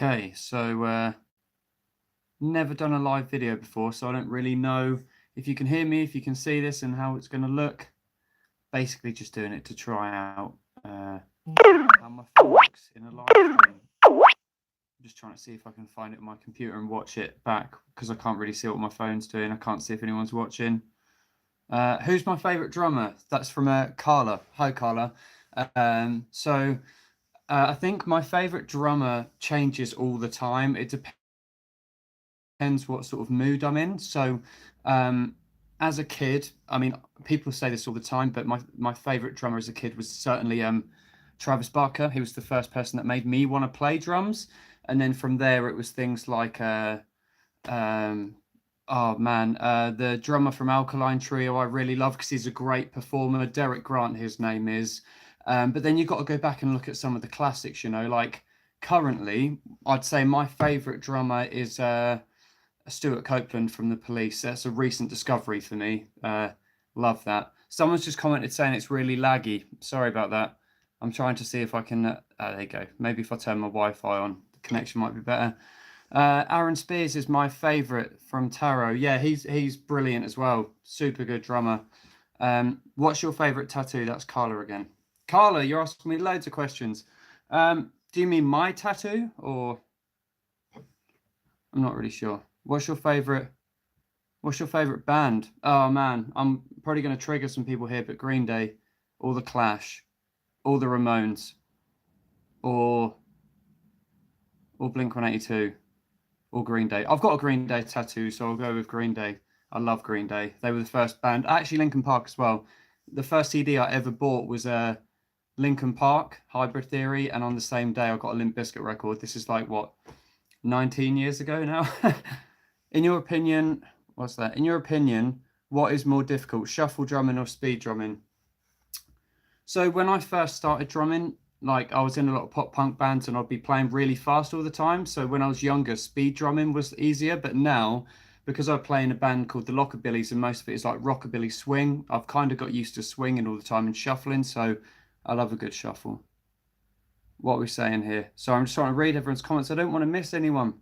Okay, so never done a live video before, so I don't really know if you can hear me, if you can see this, and how it's going to look. Basically, just doing it to try out how my phone looks in a live stream. I'm just trying to see if I can find it on my computer and watch it back because I can't really see what my phone's doing. I can't see if anyone's watching. Who's my favourite drummer? That's from Carla. Hi, Carla. I think my favourite drummer changes all the time. It depends what sort of mood I'm in. So, as a kid, I mean, people say this all the time, but my favorite drummer as a kid was certainly Travis Barker. He was the first person that made me want to play drums, and then from there it was things like the drummer from Alkaline Trio I really love because he's a great performer. Derek Grant, his name is. But then you've got to go back and look at some of the classics. Like currently, I'd say my favorite drummer is Stuart Copeland from The Police. That's a recent discovery for me. Love that. Someone's just commented saying it's really laggy. Sorry about that. I'm trying to see if I can. There you go. Maybe if I turn my Wi-Fi on, the connection might be better. Aaron Spears is my favorite from Taro. Yeah, he's brilliant as well. Super good drummer. What's your favorite tattoo? That's Carla again. Carla, you're asking me loads of questions. Do you mean my tattoo or? I'm not really sure. What's your favorite band? Oh man, I'm probably going to trigger some people here, but Green Day, or The Clash, or the Ramones, or Blink-182, or Green Day. I've got a Green Day tattoo, so I'll go with Green Day. I love Green Day. They were the first band. Actually, Linkin Park as well. The first CD I ever bought was Linkin Park, Hybrid Theory, and on the same day I got a Limp Bizkit record. This is like, what, 19 years ago now? In your opinion, what is more difficult, shuffle drumming or speed drumming? So when I first started drumming, like I was in a lot of pop punk bands and I'd be playing really fast all the time. So when I was younger, speed drumming was easier. But now, because I play in a band called the Lockabillys and most of it is like rockabilly swing, I've kind of got used to swinging all the time and shuffling. So I love a good shuffle. What are we saying here? So I'm just trying to read everyone's comments. I don't want to miss anyone.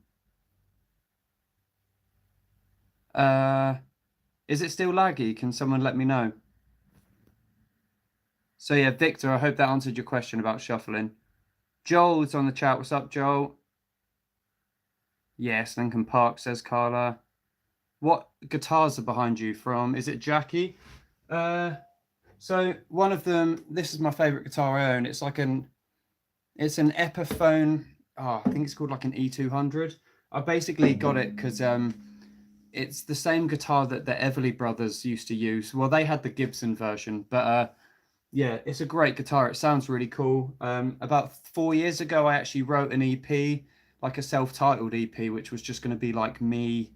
Is it still laggy? Can someone let me know? So yeah, Victor, I hope that answered your question about shuffling. Joel is on the chat. What's up, Joel? Yes, Linkin Park, says Carla. What guitars are behind you from? Is it Jackie? So one of them, this is my favorite guitar I own. It's an Epiphone. Oh, I think it's called like an E200. I basically got it because it's the same guitar that the Everly brothers used to use. Well, they had the Gibson version, but yeah, it's a great guitar. It sounds really cool. About 4 years ago, I actually wrote an EP, like a self-titled EP, which was just going to be like me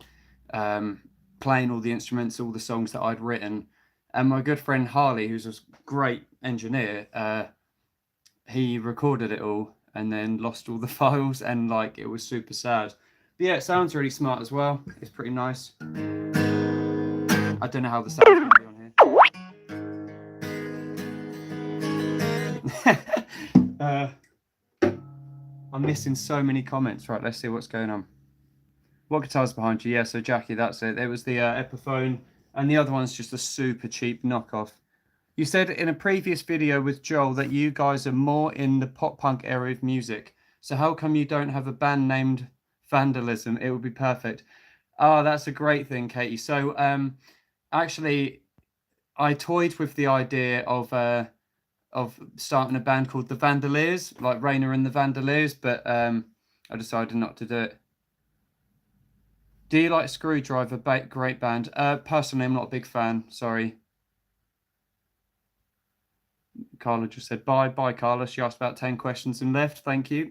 playing all the instruments, all the songs that I'd written. And my good friend Harley, who's a great engineer, he recorded it all and then lost all the files, and like it was super sad. But yeah, it sounds really smart as well. It's pretty nice. I don't know how the sound's going to be on here. I'm missing so many comments. Right, let's see what's going on. What guitar's behind you? Yeah, so Jackie, that's it. It was the Epiphone, and the other one's just a super cheap knockoff. You said in a previous video with Joel that you guys are more in the pop punk area of music. So how come you don't have a band named Vandalism? It would be perfect. Oh, that's a great thing, Katie. So actually, I toyed with the idea of starting a band called the Vandaliers, like Rayna and the Vandaliers, but I decided not to do it. Do you like Screwdriver? Great band. Personally, I'm not a big fan. Sorry. Carla just said bye. Bye, Carla. She asked about 10 questions and left. Thank you.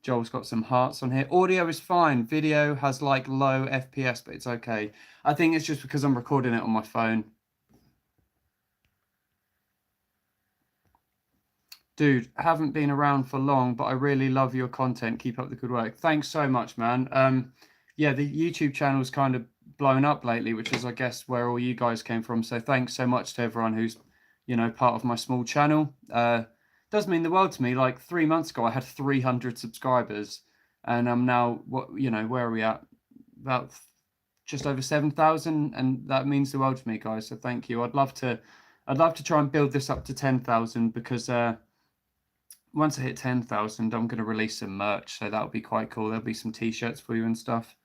Joel's got some hearts on here. Audio is fine. Video has like low FPS, but it's okay. I think it's just because I'm recording it on my phone. Dude, haven't been around for long, but I really love your content. Keep up the good work. Thanks so much, man. Yeah, the YouTube channel's kind of blown up lately, which is, I guess, where all you guys came from. So thanks so much to everyone who's, part of my small channel. does mean the world to me. Like 3 months ago, I had 300 subscribers, and I'm now where are we at? About just over 7,000, and that means the world to me, guys. So thank you. I'd love to try and build this up to 10,000 because once I hit 10,000, I'm going to release some merch, so that'll be quite cool. There'll be some t-shirts for you and stuff.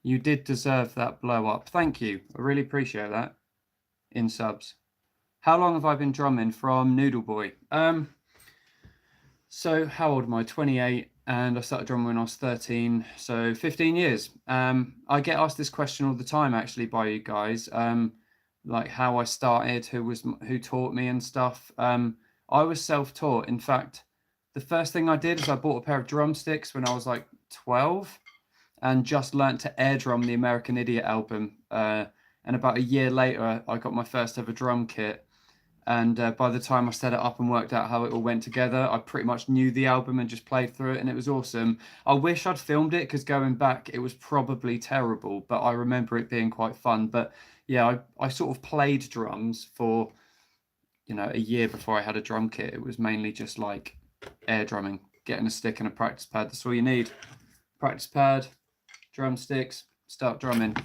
You did deserve that blow up. Thank you. I really appreciate that. In subs. How long have I been drumming? From Noodle Boy. So how old am I? 28, and I started drumming when I was 13, so 15 years. I get asked this question all the time, actually, by you guys, like how I started, who taught me and stuff. I was self-taught. In fact, the first thing I did is I bought a pair of drumsticks when I was like 12, and just learnt to air drum the American Idiot album. And about a year later, I got my first ever drum kit. And by the time I set it up and worked out how it all went together, I pretty much knew the album and just played through it, and it was awesome. I wish I'd filmed it, because going back, it was probably terrible, but I remember it being quite fun. But yeah, I sort of played drums for, a year before I had a drum kit. It was mainly just like air drumming, getting a stick and a practice pad. That's all you need. Practice pad, drumsticks, start drumming.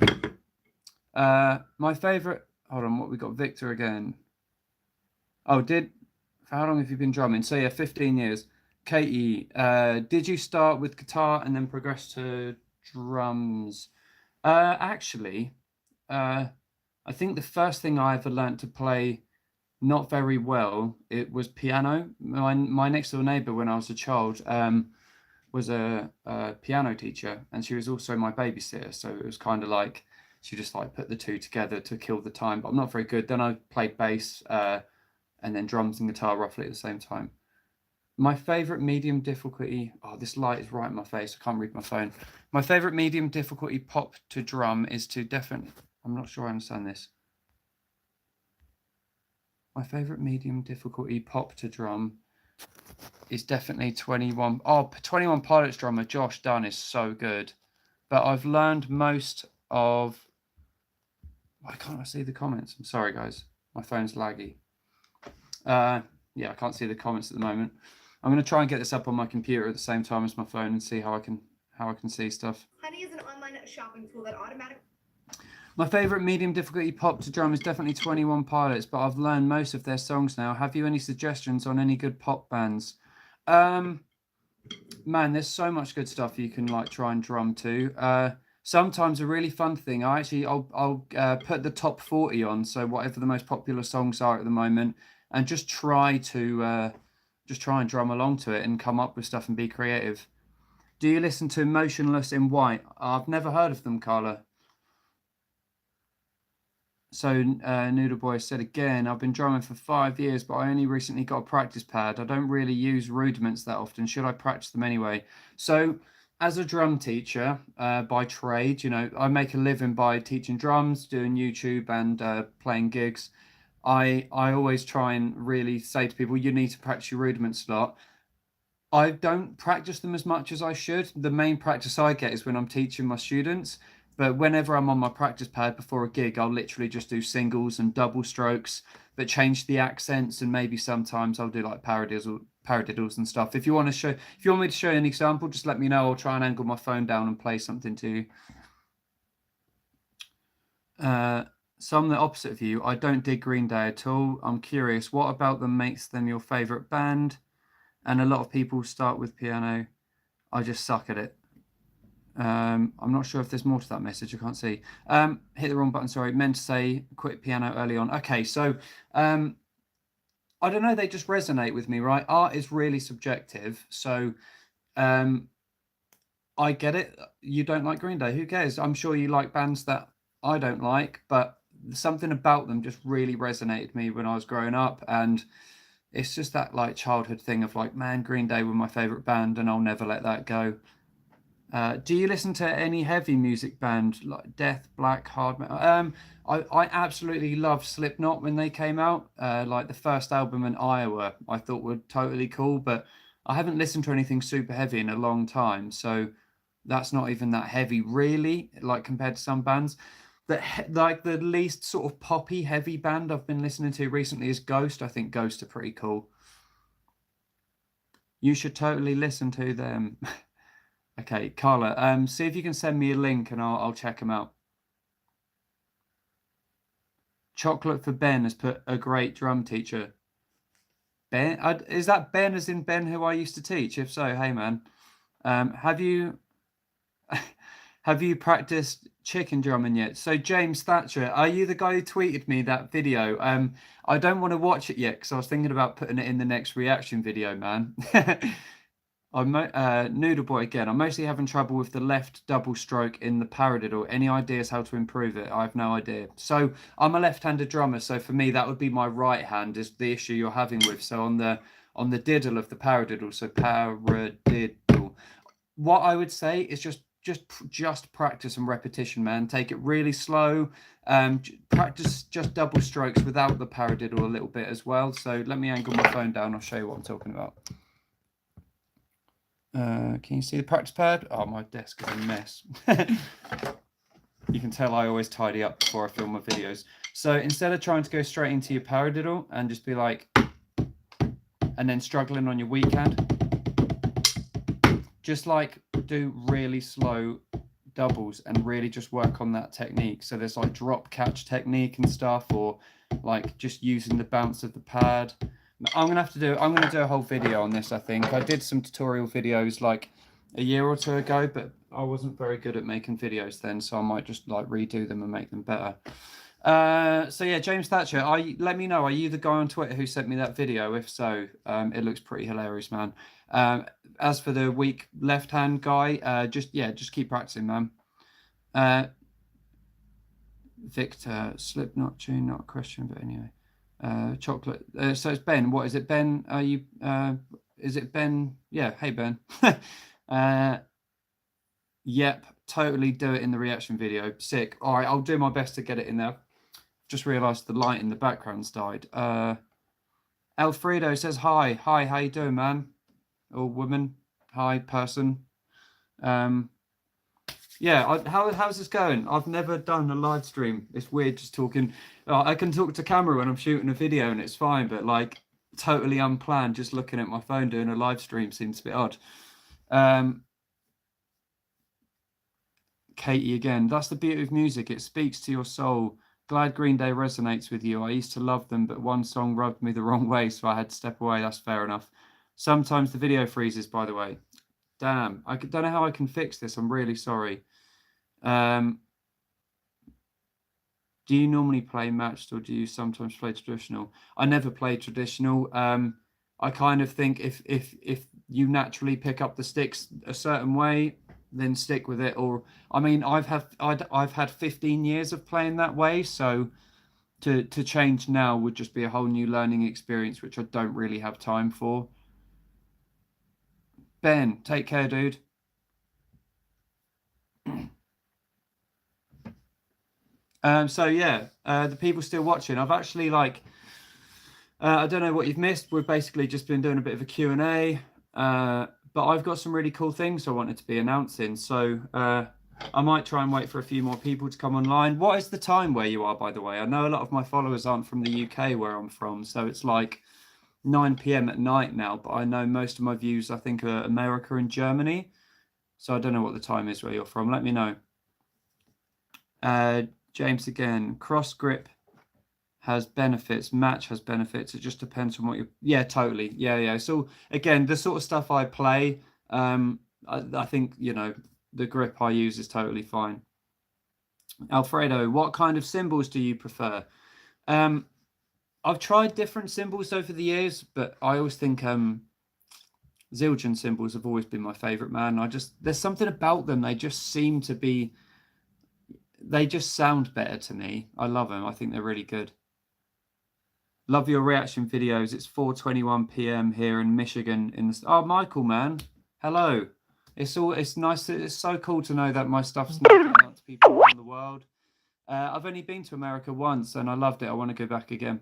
My favorite, hold on, what we got? Victor again. Oh, how long have you been drumming? So yeah, 15 years. Katie, did you start with guitar and then progress to drums? Actually, I think the first thing I ever learnt to play, not very well, it was piano. My next door neighbor when I was a child was a piano teacher, and she was also my babysitter. So it was kind of like she just like put the two together to kill the time. But I'm not very good. Then I played bass. And then drums and guitar roughly at the same time. My favorite medium difficulty, oh, this light is right in my face, I can't read my phone. My favorite medium difficulty pop to drum is to definitely, I'm not sure I understand this. My favorite medium difficulty pop to drum is definitely 21. Oh, 21 Pilots drummer Josh Dunn is so good. But I've learned most of, why can't I see the comments? I'm sorry, guys. My phone's laggy. Yeah, I can't see the comments at the moment. I'm going to try and get this up on my computer at the same time as my phone and see how I can see stuff. Honey is an online shopping tool that automatically. My favorite medium difficulty pop to drum is definitely 21 Pilots, but I've learned most of their songs now. Have you any suggestions on any good pop bands? Man, there's so much good stuff you can like try and drum to. Sometimes a really fun thing, I'll put the top 40 on, so whatever the most popular songs are at the moment, and just try and drum along to it and come up with stuff and be creative. Do you listen to Motionless in White? I've never heard of them, Carla. So Noodle Boy said again, I've been drumming for 5 years, but I only recently got a practice pad. I don't really use rudiments that often. Should I practice them anyway? So as a drum teacher by trade, I make a living by teaching drums, doing YouTube and playing gigs. I always try and really say to people, you need to practice your rudiments a lot. I don't practice them as much as I should. The main practice I get is when I'm teaching my students. But whenever I'm on my practice pad before a gig, I'll literally just do singles and double strokes, but change the accents, and maybe sometimes I'll do like paradiddles and stuff. If you want me to show you an example, just let me know. I'll try and angle my phone down and play something to you. So I'm the opposite of you. I don't dig Green Day at all. I'm curious, what about them makes them your favorite band? And a lot of people start with piano. I just suck at it. I'm not sure if there's more to that message. I can't see. Hit the wrong button. Sorry. Meant to say quit piano early on. Okay, so I don't know. They just resonate with me, right? Art is really subjective. So I get it. You don't like Green Day. Who cares? I'm sure you like bands that I don't like, but something about them just really resonated with me when I was growing up, and it's just that like childhood thing of like, man, Green Day were my favorite band, and I'll never let that go. Do you listen to any heavy music band like death, black, hard metal? I absolutely loved Slipknot when they came out. Like the first album in Iowa, I thought were totally cool, but I haven't listened to anything super heavy in a long time, so that's not even that heavy really, like compared to some bands. like the least sort of poppy heavy band I've been listening to recently is Ghost. I think Ghost are pretty cool. You should totally listen to them. Okay, Carla, see if you can send me a link and I'll check them out. Chocolate for Ben has put a great drum teacher. Ben, is that Ben as in Ben who I used to teach? If so, hey man, have you have you practiced chicken drumming yet? So James Thatcher, are you the guy who tweeted me that video? I don't want to watch it yet because I was thinking about putting it in the next reaction video, man. I'm Noodle Boy again. I'm mostly having trouble with the left double stroke in the paradiddle. Any ideas how to improve it? I have no idea. So I'm a left-handed drummer, so for me that would be my right hand is the issue you're having with. So on the diddle of the paradiddle, so paradiddle. What I would say is just practice and repetition, man. Take it really slow. Practice just double strokes without the paradiddle a little bit as well. So let me angle my phone down. I'll show you what I'm talking about. Can you see the practice pad? Oh, my desk is a mess. You can tell I always tidy up before I film my videos. So instead of trying to go straight into your paradiddle and just be like, and then struggling on your weak hand, just like do really slow doubles and really just work on that technique. So there's like drop catch technique and stuff, or like just using the bounce of the pad. I'm gonna do a whole video on this. I think I did some tutorial videos like a year or two ago, but I wasn't very good at making videos then, so I might just like redo them and make them better. So yeah, James Thatcher, let me know, are you the guy on Twitter who sent me that video? If so, it looks pretty hilarious, man. As for the weak left hand guy, just keep practicing, man. Victor, Slipknot tune, not a question, but anyway. Chocolate. So it's Ben. What is it, Ben? Are you? Is it Ben? Yeah. Hey, Ben. Yep. Totally do it in the reaction video. Sick. All right. I'll do my best to get it in there. Just realised the light in the background's died. Alfredo says hi. Hi. How you doing, man? Or woman? Hi, person. Yeah, how's this going? I've never done a live stream. It's weird just talking. I can talk to camera when I'm shooting a video and it's fine, but like totally unplanned, just looking at my phone doing a live stream seems a bit odd. Katie again. That's the beauty of music. It speaks to your soul. Glad Green Day resonates with you. I used to love them, but one song rubbed me the wrong way, so I had to step away. That's fair enough. Sometimes the video freezes, by the way. Damn, I don't know how I can fix this. I'm really sorry. Do you normally play matched or do you sometimes play traditional? I never play traditional. I kind of think if you naturally pick up the sticks a certain way, then stick with it. Or I mean, I've had 15 years of playing that way, so to change now would just be a whole new learning experience, which I don't really have time for. Ben, take care, dude. So yeah, the people still watching. I've actually I don't know what you've missed. We've basically just been doing a bit of a Q&A, but I've got some really cool things I wanted to be announcing. So I might try and wait for a few more people to come online. What is the time where you are, by the way? I know a lot of my followers aren't from the UK where I'm from, so it's like 9 p.m. at night now, but I know most of my views, I think, are America and Germany. So I don't know what the time is where you're from. Let me know. James again, cross grip has benefits, match has benefits. It just depends on what you. Yeah, totally. Yeah. So again, the sort of stuff I play, I think, you know, the grip I use is totally fine. Alfredo, what kind of cymbals do you prefer? I've tried different cymbals over the years, but I always think Zildjian cymbals have always been my favorite, man. There's something about them. They just seem to be. They just sound better to me. I love them. I think they're really good. Love your reaction videos. It's 4:21 p.m. here in Michigan. Oh, Michael, man, hello. It's nice. It's so cool to know that my stuff's not getting out to people around the world. I've only been to America once and I loved it. I want to go back again.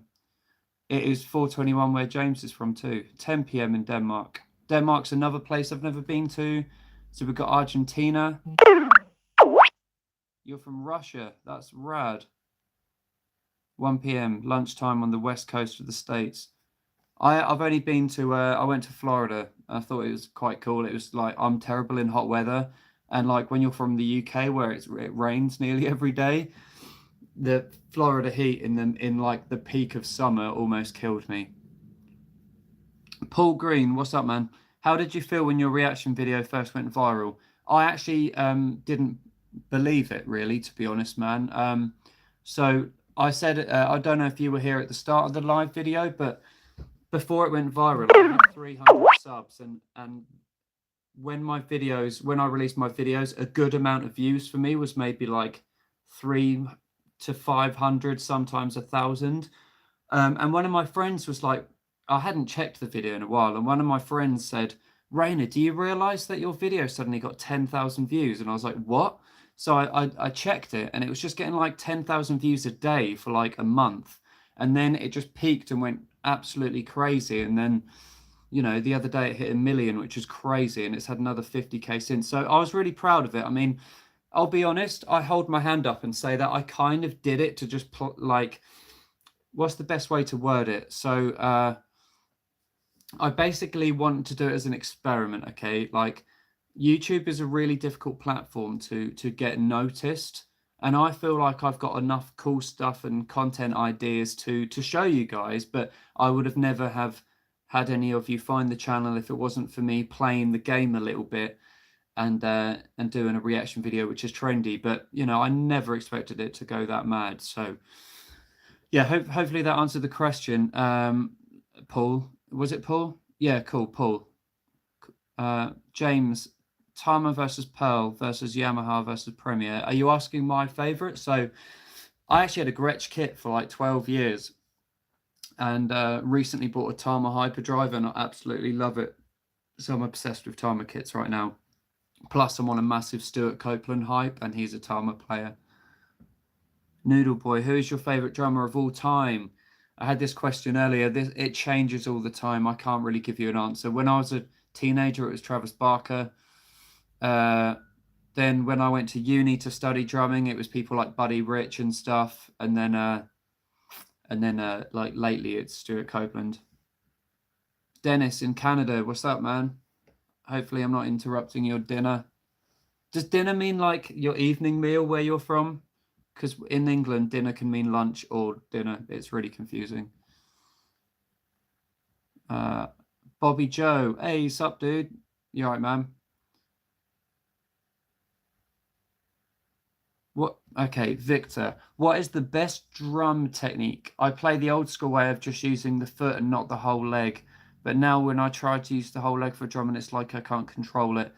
It is 4:21 where James is from too. 10 p.m. in Denmark. Denmark's another place I've never been to. So we've got Argentina. You're from Russia. That's rad. 1 p.m. lunchtime on the west coast of the States. I've only been to I went to Florida. I thought it was quite cool. It was like I'm terrible in hot weather, and like when you're from the UK where it rains nearly every day, the Florida heat in like the peak of summer almost killed me. Paul Green, what's up, man? How did you feel when your reaction video first went viral? I actually didn't believe it, really, to be honest, man. So I said, I don't know if you were here at the start of the live video, but before it went viral, I had 300 subs, and when I released my videos, a good amount of views for me was maybe like 300 to 500, sometimes 1,000. And one of my friends was like, I hadn't checked the video in a while, and one of my friends said, Rayna, do you realize that your video suddenly got 10,000 views? And I was like, what? So I checked it, and it was just getting like 10,000 views a day for like a month. And then it just peaked and went absolutely crazy. And then, you know, the other day it hit 1 million, which is crazy. And it's had another 50K since. So I was really proud of it. I mean, I'll be honest, I hold my hand up and say that I kind of did it to just like, what's the best way to word it? So I basically want to do it as an experiment, okay? Like YouTube is a really difficult platform to get noticed, and I feel like I've got enough cool stuff and content ideas to show you guys, but I would have never have had any of you find the channel if it wasn't for me playing the game a little bit and doing a reaction video which is trendy. But you know, I never expected it to go that mad. So yeah, hopefully that answered the question. Paul, was it Paul? Yeah, cool, Paul. James, Tama versus Pearl versus Yamaha versus Premier. Are you asking my favorite? So I actually had a Gretsch kit for like 12 years, and recently bought a Tama hyperdrive, and I absolutely love it. So I'm obsessed with Tama kits right now. Plus, I'm on a massive Stuart Copeland hype, and he's a Tama player. Noodle Boy, who is your favorite drummer of all time? I had this question earlier. It changes all the time. I can't really give you an answer. When I was a teenager, it was Travis Barker. Then when I went to uni to study drumming, it was people like Buddy Rich and stuff. And then like lately, it's Stuart Copeland. Dennis in Canada, what's up, man? Hopefully, I'm not interrupting your dinner. Does dinner mean like your evening meal where you're from? Because in England, dinner can mean lunch or dinner. It's really confusing. Bobby Joe. Hey, sup, dude? You all right, man? What? Okay, Victor. What is the best drum technique? I play the old school way of just using the foot and not the whole leg. But now when I try to use the whole leg for drumming, it's like I can't control it.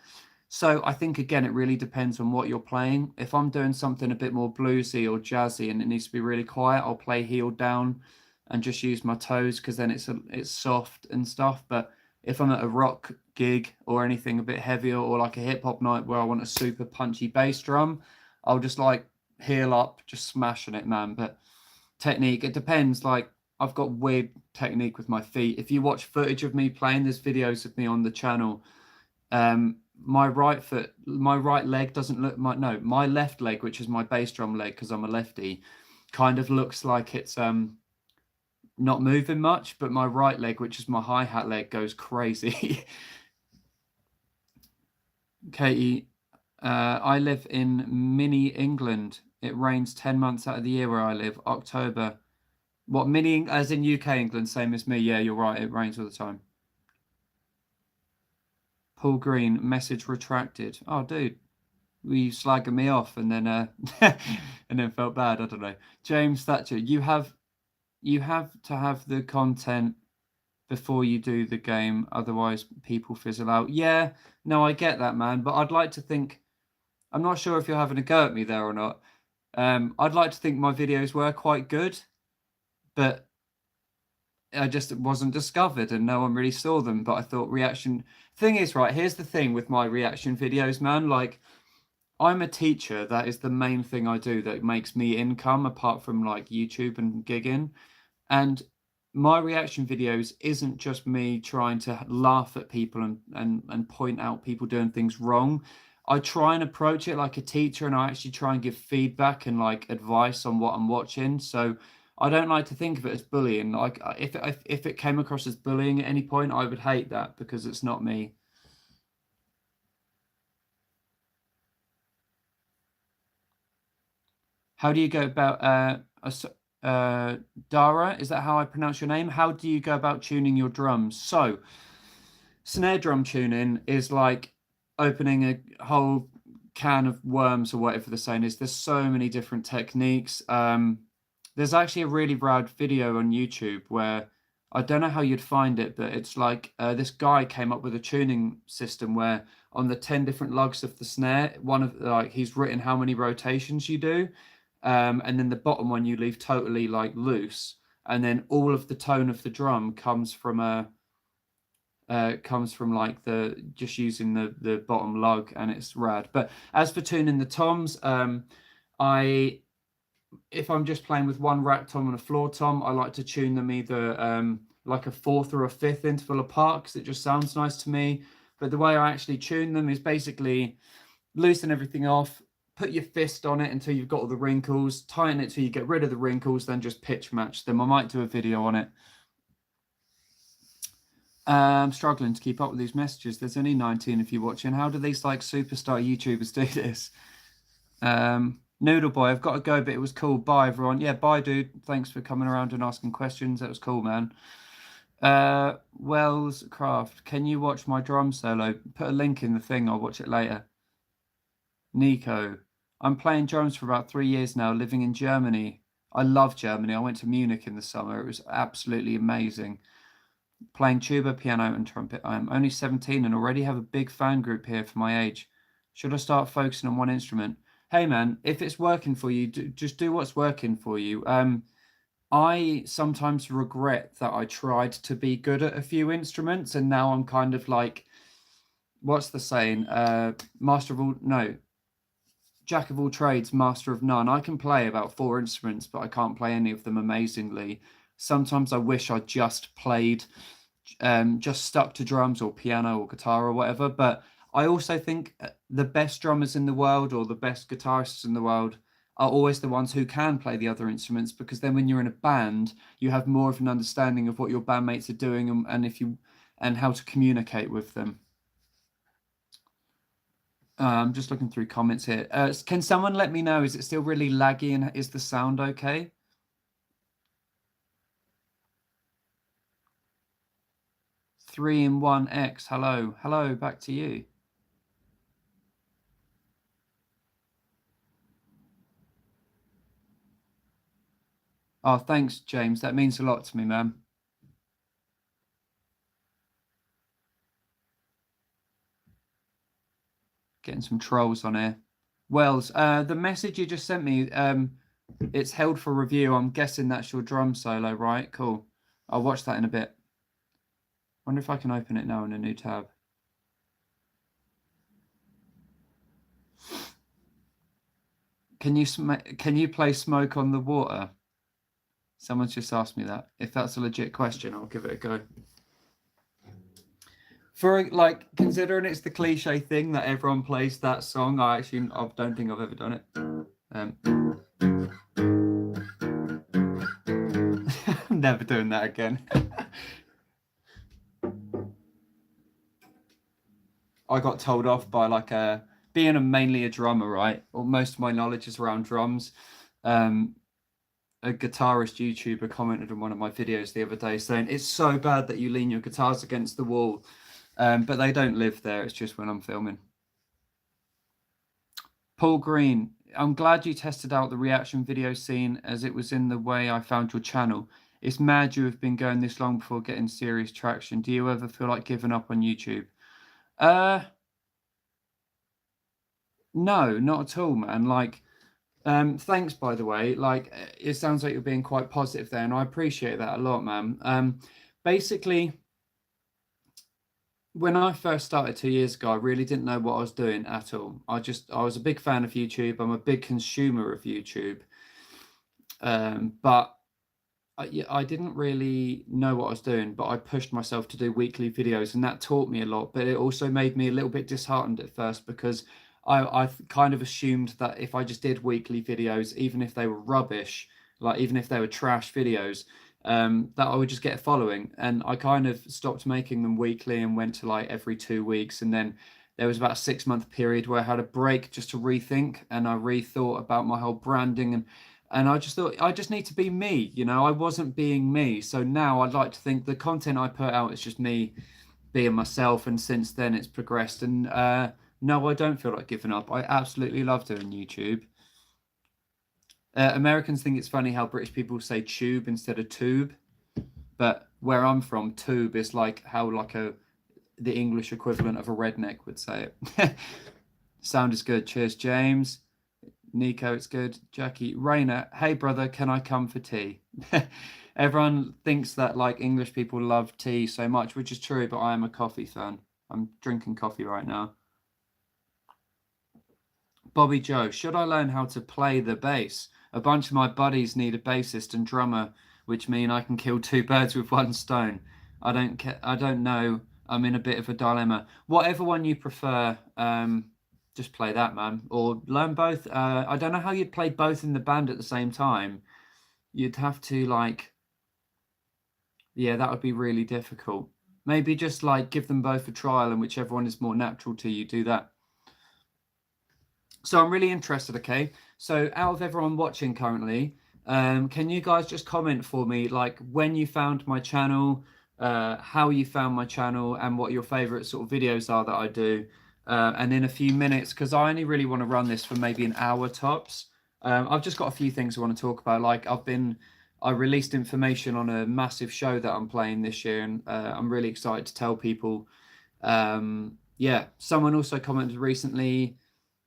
So I think, again, it really depends on what you're playing. If I'm doing something a bit more bluesy or jazzy and it needs to be really quiet, I'll play heel down and just use my toes, because then it's soft and stuff. But if I'm at a rock gig or anything a bit heavier, or like a hip hop night where I want a super punchy bass drum, I'll just like heel up, just smashing it, man. But technique, it depends. Like I've got weird technique with my feet. If you watch footage of me playing, there's videos of me on the channel. My right leg doesn't look my left leg, which is my bass drum leg, because I'm a lefty, kind of looks like it's not moving much, but my right leg, which is my hi-hat leg, goes crazy. Katie, I live in mini England. It rains 10 months out of the year where I live. October. What, mini, as in UK England, same as me? Yeah, you're right. It rains all the time. Paul Green, message retracted. Oh, dude, were you slagging me off and then and then felt bad? I don't know. James Thatcher, you have to have the content before you do the game, otherwise people fizzle out. Yeah, no, I get that, man. But I'd like to think, I'm not sure if you're having a go at me there or not. I'd like to think my videos were quite good, but I just wasn't discovered and no one really saw them. But I thought reaction thing is, right, here's the thing with my reaction videos, man. Like, I'm a teacher. That is the main thing I do that makes me income, apart from like YouTube and gigging. And my reaction videos isn't just me trying to laugh at people and point out people doing things wrong. I try and approach it like a teacher, and I actually try and give feedback and like advice on what I'm watching. So I don't like to think of it as bullying. Like if it came across as bullying at any point, I would hate that because it's not me. How do you go about Dara? Is that how I pronounce your name? How do you go about tuning your drums? So snare drum tuning is like opening a whole can of worms or whatever the saying is. There's so many different techniques. There's actually a really rad video on YouTube where I don't know how you'd find it, but it's like this guy came up with a tuning system where on the 10 different lugs of the snare, one of like he's written how many rotations you do, and then the bottom one you leave totally like loose, and then all of the tone of the drum comes from like the just using the bottom lug, and it's rad. But as for tuning the toms, I if I'm just playing with one rack tom and a floor tom, I like to tune them either like a fourth or a fifth interval apart because it just sounds nice to me. But the way I actually tune them is basically loosen everything off, put your fist on it until you've got all the wrinkles, tighten it till you get rid of the wrinkles, then just pitch match them. I might do a video on it. I'm struggling to keep up with these messages. There's only 19 of you watching. How do these like superstar YouTubers do this? Noodle Boy, I've got to go, but it was cool. Bye, everyone. Yeah, bye, dude. Thanks for coming around and asking questions. That was cool, man. Wells Craft, can you watch my drum solo? Put a link in the thing. I'll watch it later. Nico, I'm playing drums for about 3 years now, living in Germany. I love Germany. I went to Munich in the summer. It was absolutely amazing. Playing tuba, piano, and trumpet. I am only 17 and already have a big fan group here for my age. Should I start focusing on one instrument? Hey man, if it's working for you, just do what's working for you. I sometimes regret that I tried to be good at a few instruments, and now I'm kind of like, what's the saying? Jack of all trades, master of none. I can play about 4 instruments, but I can't play any of them amazingly. Sometimes I wish I just played, just stuck to drums or piano or guitar or whatever. But I also think the best drummers in the world or the best guitarists in the world are always the ones who can play the other instruments, because then when you're in a band, you have more of an understanding of what your bandmates are doing and how to communicate with them. I'm just looking through comments here. Can someone let me know, is it still really laggy and is the sound okay? 3-in-1X, hello. Hello, back to you. Oh, thanks, James. That means a lot to me, man. Getting some trolls on here. Wells, the message you just sent me, it's held for review. I'm guessing that's your drum solo, right? Cool. I'll watch that in a bit. Wonder if I can open it now in a new tab. Can you play Smoke on the Water? Someone's just asked me that. If that's a legit question, I'll give it a go. For like, considering it's the cliche thing that everyone plays that song, I don't think I've ever done it. I'm never doing that again. I got told off by like being mainly a drummer, right? Or most of my knowledge is around drums. A guitarist YouTuber commented on one of my videos the other day saying it's so bad that you lean your guitars against the wall, but they don't live there. It's just when I'm filming. Paul Green, I'm glad you tested out the reaction video scene, as it was in the way I found your channel. It's mad you have been going this long before getting serious traction. Do you ever feel like giving up on YouTube? No, not at all, man. Like, thanks, by the way. Like, it sounds like you're being quite positive there, and I appreciate that a lot, man. Basically, when I first started 2 years ago, I really didn't know what I was doing at all. I was a big fan of YouTube. I'm a big consumer of YouTube. But I didn't really know what I was doing, but I pushed myself to do weekly videos, and that taught me a lot. But it also made me a little bit disheartened at first, because I kind of assumed that if I just did weekly videos, even if they were rubbish, like even if they were trash videos, that I would just get a following. And I kind of stopped making them weekly and went to like every 2 weeks. And then there was about a 6 month period where I had a break just to rethink, and I rethought about my whole branding, and I just thought I just need to be me, you know. I wasn't being me. So now I'd like to think the content I put out is just me being myself, and since then it's progressed. And no, I don't feel like giving up. I absolutely love doing YouTube. Americans think it's funny how British people say tube instead of tube, but where I'm from, tube is like how like the English equivalent of a redneck would say it. Sound is good. Cheers, James. Nico, it's good. Jackie, Rayna, hey brother, can I come for tea? Everyone thinks that like English people love tea so much, which is true, but I am a coffee fan. I'm drinking coffee right now. Bobby Joe, should I learn how to play the bass? A bunch of my buddies need a bassist and drummer, which mean I can kill two birds with one stone. I don't know. I'm in a bit of a dilemma. Whatever one you prefer, just play that, man, or learn both. I don't know how you'd play both in the band at the same time. You'd have to like, yeah, that would be really difficult. Maybe just like give them both a trial, and whichever one is more natural to you, do that. So I'm really interested. Okay, so out of everyone watching currently, can you guys just comment for me, like when you found my channel, how you found my channel, and what your favorite sort of videos are that I do. And in a few minutes, because I only really want to run this for maybe an hour tops. I've just got a few things I want to talk about. Like I released information on a massive show that I'm playing this year, and I'm really excited to tell people. Yeah, someone also commented recently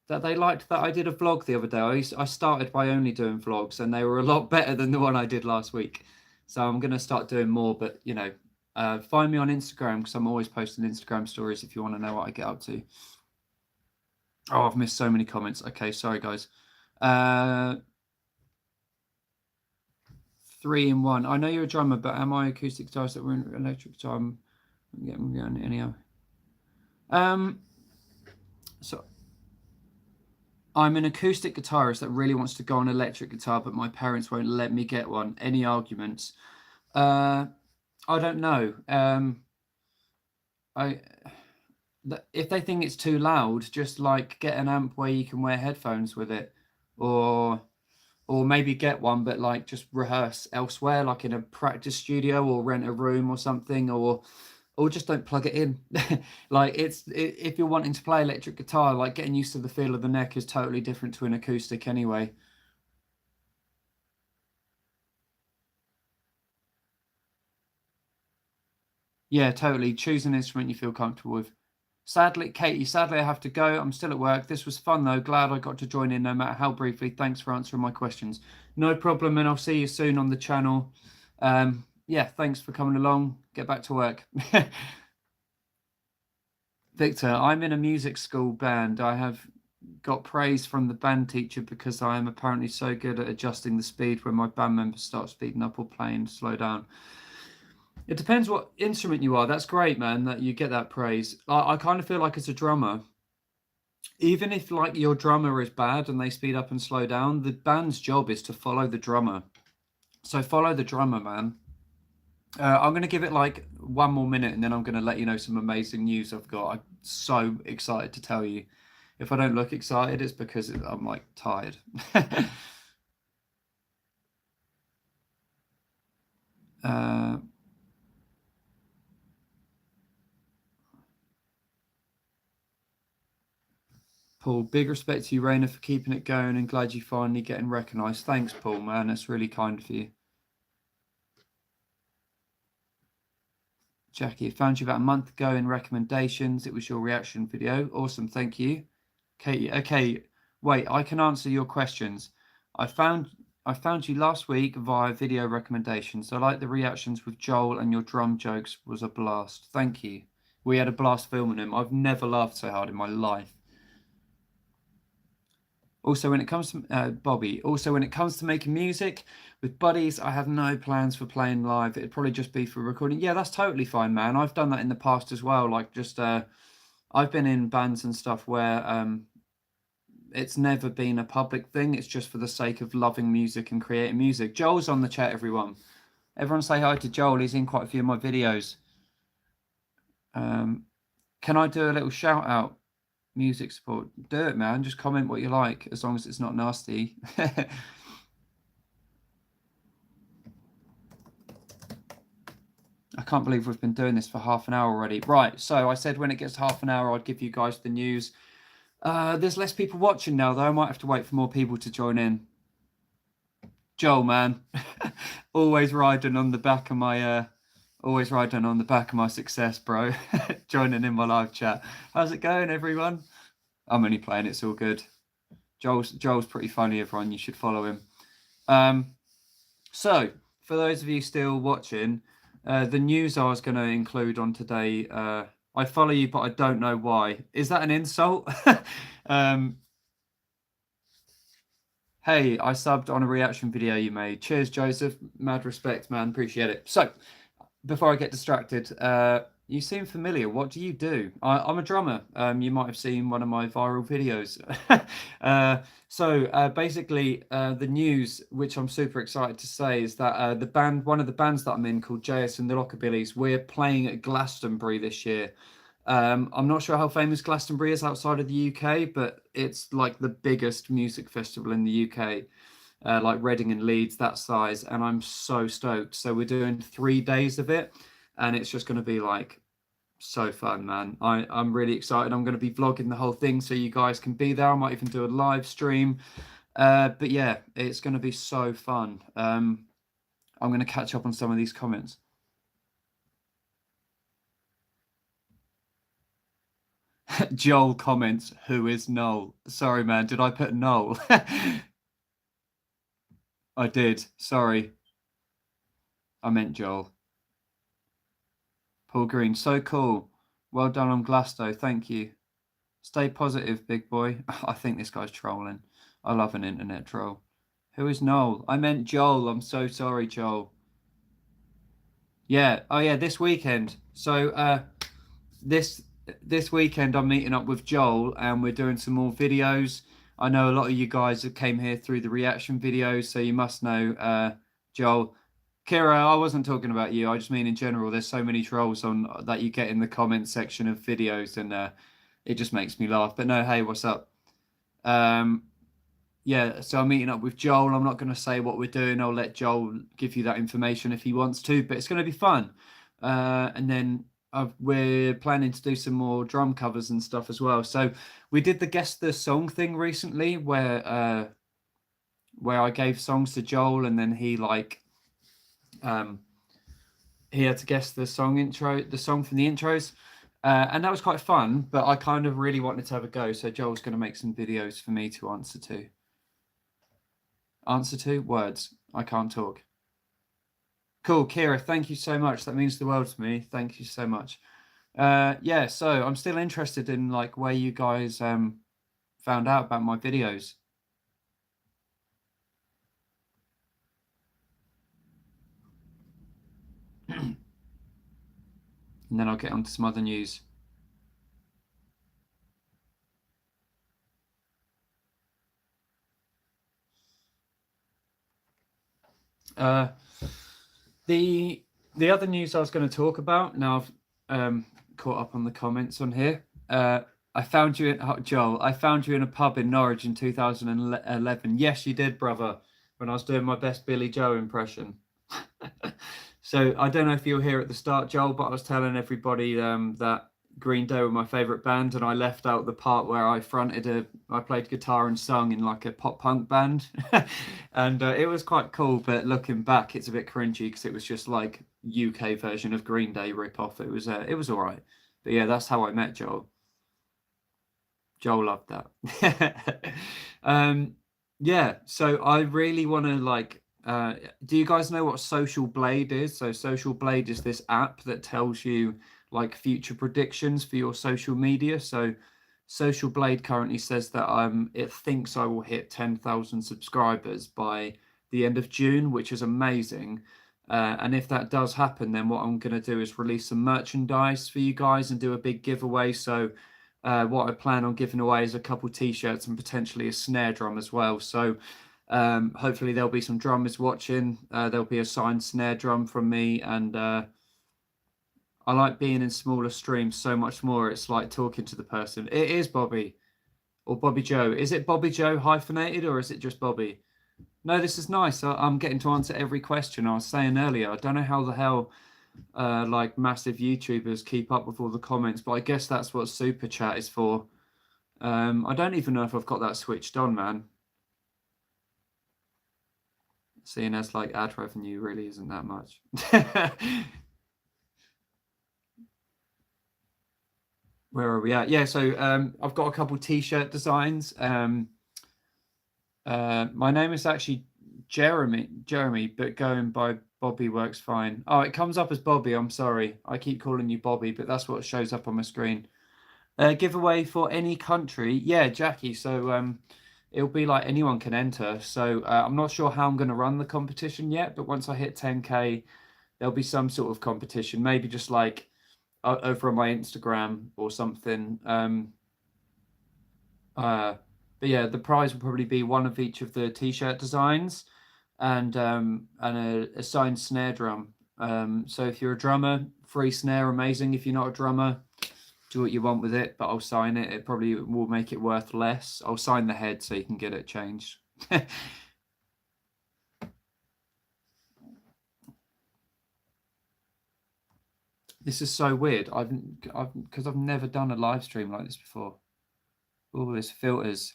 that they liked that I did a vlog the other day. I started by only doing vlogs, and they were a lot better than the one I did last week. So I'm going to start doing more, but you know, find me on Instagram, because I'm always posting Instagram stories if you want to know what I get up to. Oh, I've missed so many comments. Okay, sorry guys. 3 in 1. I know you're a drummer, but am I acoustic guitarist that we're in electric guitar? I'm getting anyhow. So I'm an acoustic guitarist that really wants to go on electric guitar, but my parents won't let me get one. Any arguments? I don't know. I if they think it's too loud, just like get an amp where you can wear headphones with it, or maybe get one, but like just rehearse elsewhere, like in a practice studio, or rent a room or something, or just don't plug it in. Like if you're wanting to play electric guitar, like getting used to the feel of the neck is totally different to an acoustic anyway. Yeah, totally. Choose an instrument you feel comfortable with. Sadly, Katie, I have to go. I'm still at work. This was fun though. Glad I got to join in no matter how briefly. Thanks for answering my questions. No problem, and I'll see you soon on the channel. Yeah, thanks for coming along. Get back to work. Victor, I'm in a music school band. I have got praise from the band teacher because I am apparently so good at adjusting the speed when my band members start speeding up or playing slow down. It depends what instrument you are. That's great, man, that you get that praise. I kind of feel like as a drummer, even if like your drummer is bad and they speed up and slow down, the band's job is to follow the drummer. So follow the drummer, man. I'm going to give it like 1 more minute, and then I'm going to let you know some amazing news I've got. I'm so excited to tell you. If I don't look excited, it's because I'm like tired. Paul, big respect to you, Rayna, for keeping it going, and glad you finally getting recognised. Thanks, Paul, man. That's really kind of you. Jackie, I found you about a month ago in recommendations. It was your reaction video. Awesome, thank you. Katie, okay, wait, I can answer your questions. I found you last week via video recommendations. I like the reactions with Joel, and your drum jokes was a blast. Thank you. We had a blast filming them. I've never laughed so hard in my life. Also, when it comes to Bobby, also when it comes to making music with buddies, I have no plans for playing live. It'd probably just be for recording. Yeah, that's totally fine, man. I've done that in the past as well. Like just I've been in bands and stuff where it's never been a public thing. It's just for the sake of loving music and creating music. Joel's on the chat, everyone. Everyone say hi to Joel. He's in quite a few of my videos. Can I do a little shout out? Music support. Do it, man. Just comment what you like, as long as it's not nasty. I can't believe we've been doing this for half an hour already. Right, so I said when it gets half an hour, I'd give you guys the news. There's less people watching now, though. I might have to wait for more people to join in. Joel, man, always riding on the back of my success, bro. Joining in my live chat. How's it going, everyone? I'm only playing. It's all good. Joel's pretty funny, everyone. You should follow him. So for those of you still watching, the news I was going to include on today. I follow you, but I don't know why. Is that an insult? Hey, I subbed on a reaction video you made. Cheers, Joseph. Mad respect, man. Appreciate it. So, before I get distracted, you seem familiar. What do you do? I'm a drummer. You might have seen one of my viral videos. Basically, the news, which I'm super excited to say, is that one of the bands that I'm in, called JS and the Lockabillys, we're playing at Glastonbury this year. I'm not sure how famous Glastonbury is outside of the UK, but it's like the biggest music festival in the UK, like Reading and Leeds, that size. And I'm so stoked. So we're doing 3 days of it, and it's just going to be like so fun, man. I'm really excited. I'm going to be vlogging the whole thing so you guys can be there. I might even do a live stream. But yeah, it's going to be so fun. I'm going to catch up on some of these comments. Joel comments, "Who is Noel?" Sorry, man. Did I put Noel? I did. Sorry. I meant Joel. Paul Green, so cool. Well done on Glasto. Thank you. Stay positive, big boy. I think this guy's trolling. I love an internet troll. Who is Noel? I meant Joel. I'm so sorry, Joel. Yeah. Oh, yeah. This weekend. So, this weekend I'm meeting up with Joel and we're doing some more videos. I know a lot of you guys that came here through the reaction videos, so you must know Joel. Kira, I wasn't talking about you. I just mean in general. There's so many trolls on that you get in the comment section of videos, and it just makes me laugh. But no, hey, what's up? Yeah, so I'm meeting up with Joel. I'm not going to say what we're doing. I'll let Joel give you that information if he wants to, but it's going to be fun. And then we're planning to do some more drum covers and stuff as well. So we did the Guess the Song thing recently, where I gave songs to Joel, and then he had to guess the song from the intros. And that was quite fun, but I kind of really wanted to have a go. So Joel's going to make some videos for me to answer to. Answer to words. I can't talk. Cool, Kira, thank you so much. That means the world to me. Thank you so much. Yeah, so I'm still interested in like where you guys found out about my videos. And then I'll get on to some other news. The other news I was going to talk about, now I've caught up on the comments on here. I found you Joel. I found you in a pub in Norwich in 2011. Yes, you did, brother. When I was doing my best Billy Joe impression. So I don't know if you were here at the start, Joel, but I was telling everybody that Green Day were my favorite band, and I left out the part where I played guitar and sung in like a pop punk band, and it was quite cool. But looking back, it's a bit cringy because it was just like UK version of Green Day rip-off. It was all right, but yeah, that's how I met Joel. Joel loved that. Yeah, so I really want to like. Do you guys know what Social Blade is? So Social Blade is this app that tells you like future predictions for your social media. So Social Blade currently says that it thinks I will hit 10,000 subscribers by the end of June, which is amazing. And if that does happen, then what I'm going to do is release some merchandise for you guys and do a big giveaway. So what I plan on giving away is a couple t-shirts and potentially a snare drum as well. So hopefully there'll be some drummers watching. There'll be a signed snare drum from me, and I like being in smaller streams so much more. It's like talking to the person. It is Bobby or Bobby Joe. Is it Bobby Joe hyphenated or is it just Bobby? No, this is nice. I'm getting to answer every question. I was saying earlier, I don't know how the hell like massive YouTubers keep up with all the comments, but I guess that's what Super Chat is for. I don't even know if I've got that switched on, man. Seeing as like ad revenue really isn't that much. Where are we at? Yeah, so I've got a couple t-shirt designs. My name is actually Jeremy, but going by Bobby works fine. Oh, it comes up as Bobby. I'm sorry. I keep calling you Bobby, but that's what shows up on my screen. Giveaway for any country. Yeah, Jackie. So it'll be like anyone can enter. So I'm not sure how I'm going to run the competition yet, but once I hit 10K, there'll be some sort of competition. Maybe just like over on my Instagram or something. But yeah, the prize will probably be one of each of the t-shirt designs and a signed snare drum. So if you're a drummer, free snare, amazing. If you're not a drummer, do what you want with it, but I'll sign it. It probably will make it worth less. I'll sign the head so you can get it changed. This is so weird. Because I've never done a live stream like this before. All these filters.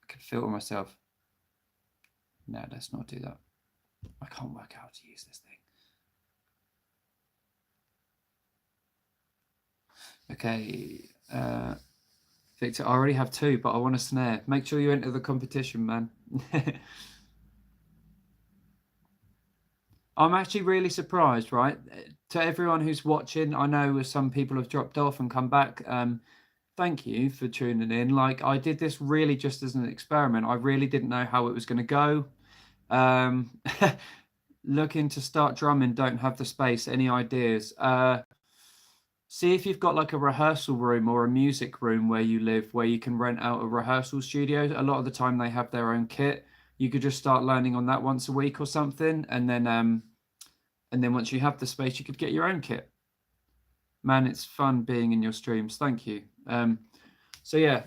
I could filter myself. No, let's not do that. I can't work out how to use this thing. Okay. Victor, I already have 2, but I want a snare. Make sure you enter the competition, man. I'm actually really surprised, right? To everyone who's watching, I know some people have dropped off and come back. Thank you for tuning in. Like, I did this really just as an experiment. I really didn't know how it was going to go. Looking to start drumming, don't have the space. Any ideas? See if you've got like a rehearsal room or a music room where you live, where you can rent out a rehearsal studio. A lot of the time they have their own kit. You could just start learning on that once a week or something, and then once you have the space, you could get your own kit. Man, it's fun being in your streams. Thank you. So yeah,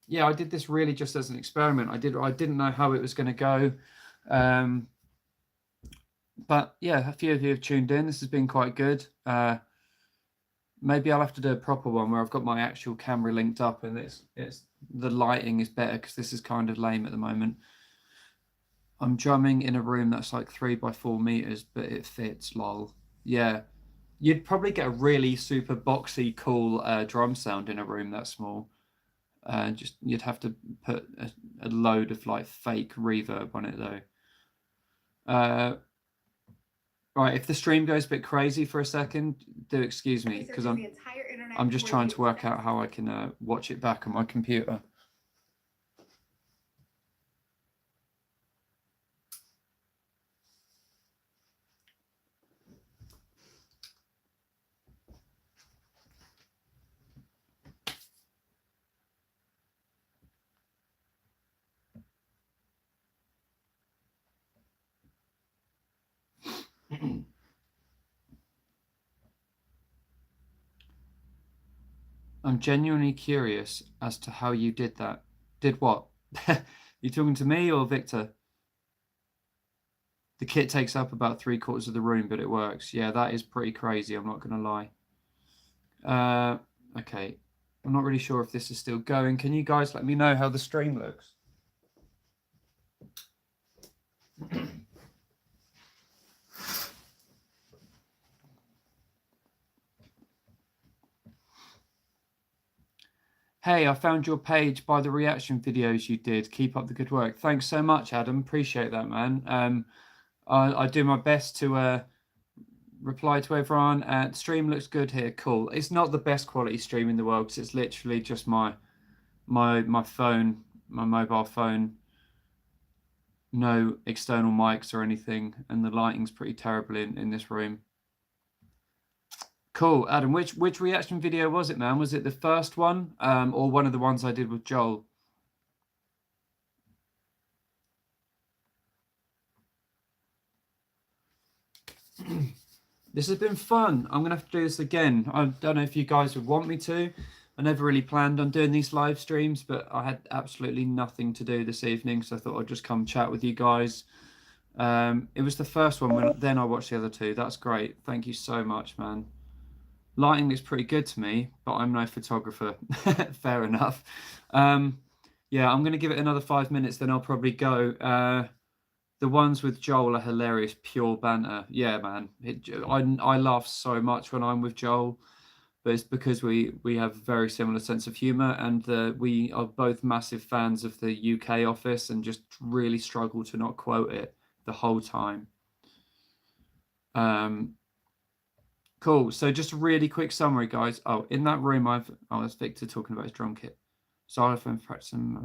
yeah, I did this really just as an experiment. I didn't know how it was going to go. But yeah, a few of you have tuned in. This has been quite good. Maybe I'll have to do a proper one where I've got my actual camera linked up and it's the lighting is better because this is kind of lame at the moment. I'm drumming in a room that's like 3 by 4 meters, but it fits, lol. Yeah. You'd probably get a really super boxy, cool drum sound in a room that small. Just you'd have to put a load of like fake reverb on it though. Right, if the stream goes a bit crazy for a second, do excuse me because I'm just trying to work out how I can watch it back on my computer. I'm genuinely curious as to how you did that. Did what? You talking to me or Victor? The kit takes up about 3/4 of the room, but it works. Yeah, that is pretty crazy. I'm not going to lie. Okay. I'm not really sure if this is still going. Can you guys let me know how the stream looks? Hey, I found your page by the reaction videos you did. Keep up the good work. Thanks so much, Adam. Appreciate that, man. I do my best to reply to everyone. The stream looks good here. Cool. It's not the best quality stream in the world because it's literally just my phone, my mobile phone. No external mics or anything, and the lighting's pretty terrible in this room. Cool, Adam. Which reaction video was it, man? Was it the first one, or one of the ones I did with Joel? This has been fun. I'm gonna have to do this again. I don't know if you guys would want me to. I never really planned on doing these live streams, but I had absolutely nothing to do this evening, so I thought I'd just come chat with you guys. It was the first one, then I watched the other two. That's great. Thank you so much, man. Lighting looks pretty good to me, but I'm no photographer. Fair enough. Yeah, I'm gonna give it another 5 minutes, then I'll probably go. The ones with Joel are hilarious, pure banter. Yeah, man. I laugh so much when I'm with Joel, but it's because we have a very similar sense of humor, and we are both massive fans of the UK Office, and just really struggle to not quote it the whole time. Cool. So just a really quick summary, guys. Oh, in that room, that's Victor talking about his drum kit. Xylophone practicing.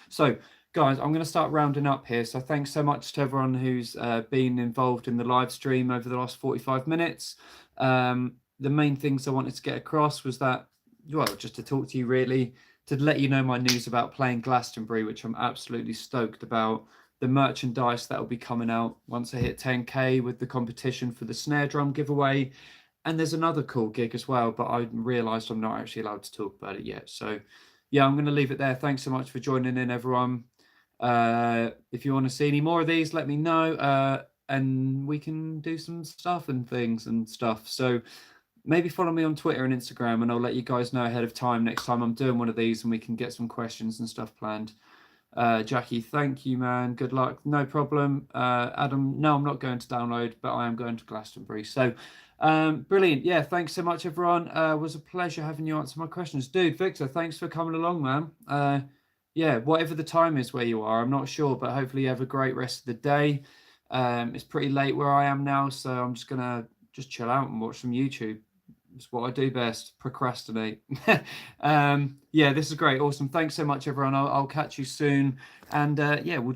So, guys, I'm going to start rounding up here. So thanks so much to everyone who's been involved in the live stream over the last 45 minutes. The main things I wanted to get across was that, well, just to talk to you really, to let you know my news about playing Glastonbury, which I'm absolutely stoked about. The merchandise that will be coming out once I hit 10K with the competition for the snare drum giveaway. And there's another cool gig as well, but I realised I'm not actually allowed to talk about it yet. So yeah, I'm going to leave it there. Thanks so much for joining in, everyone. If you want to see any more of these, let me know, and we can do some stuff and things and stuff. So maybe follow me on Twitter and Instagram, and I'll let you guys know ahead of time next time I'm doing one of these, and we can get some questions and stuff planned. Jackie, thank you, man. Good luck. No problem. Adam, no, I'm not going to download, but I am going to Glastonbury. So brilliant. Yeah, thanks so much, everyone. It was a pleasure having you answer my questions. Dude, Victor, thanks for coming along, man. Yeah, whatever the time is where you are, I'm not sure, but hopefully you have a great rest of the day. It's pretty late where I am now, so I'm just gonna chill out and watch some YouTube. It's what I do best, procrastinate. Yeah, this is great. Awesome. Thanks so much, everyone. I'll catch you soon. And yeah, we'll do